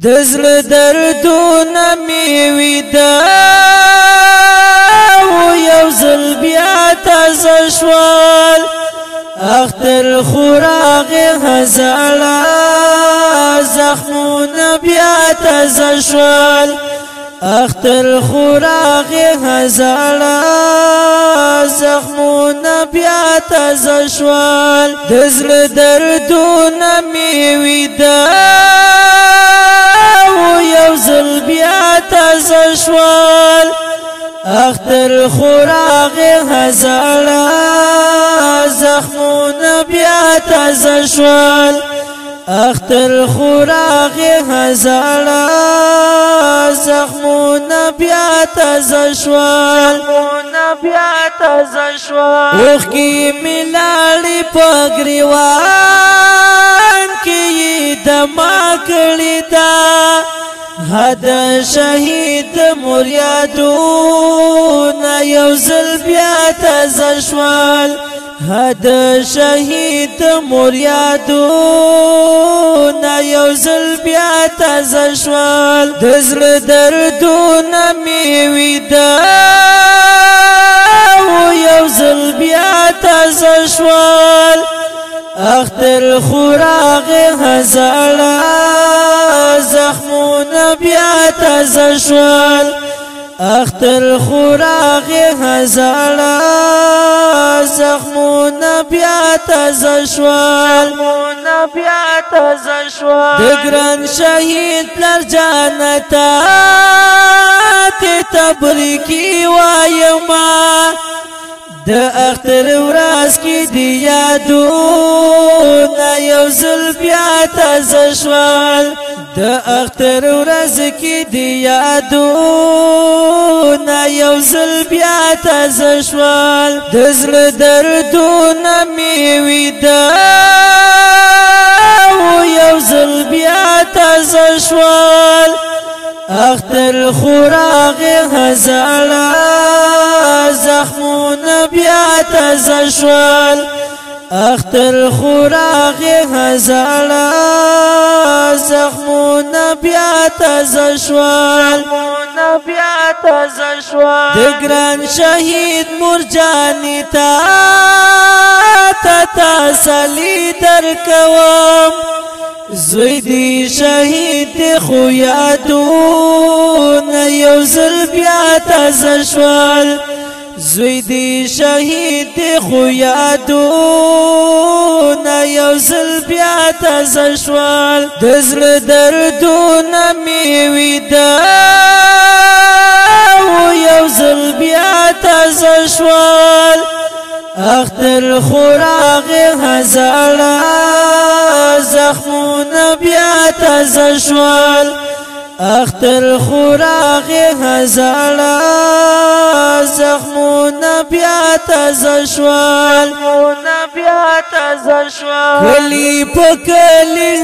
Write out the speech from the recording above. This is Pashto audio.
دزل دردونه می ویدا و یو زل بیا تازه شوال اختر خوراغ هزالا زخمونه بیا تازه شوال اختر خوراغ هزالا زخمونه بیا تازه شوال دزل دردونه می ویدا یوزل بیا تازه شوال اختر خوراغ هزالا زخمونه بیا تازه شوال اختر خوراغ هزالا زخمونه بیا تازه شوال اوخکی ملالی پگریوان کی دما کړی دا حد شهید مریادون یو زل بیا تازه شوال حد شهید مریادون یو زل بیا تازه شوال دزل دردونه می ویدا یو زل بیا تازه شوال اختر خوراغ هزالا زخمونه بیا تازه شوال اختر خوراغ هزالا زخمونه بیا تازه شوال دگران شهید لر جانتا تی تبریکی وایما د اختر ورځ کې دی یادونه یو زل بیا تازه شوال د اختر ورځ کې دی یادونه یو زل بیا تازه شوال د زړه دردونه می ویدا یو زل بیا تازه شوال اختر خوراغ هزالا زخمونه بیا تازه شوال اختر خوراغ هزالا زخمونه بیا تازه شوال دگران شهید مرجانی تا تسلی درکوم زوی دی شهید خو یادون یو زل بیا تازه شوال زوی دی شهید خو یادون یو زل بیا تازه شوال دزل دردونه می ویدا یو زل بیا تازه شوال اختر خوراغ هزالا زخمونه بیا تازه شوال اختر خوراغ هزالا زخمونه بیا تازه شوال کلی پکلی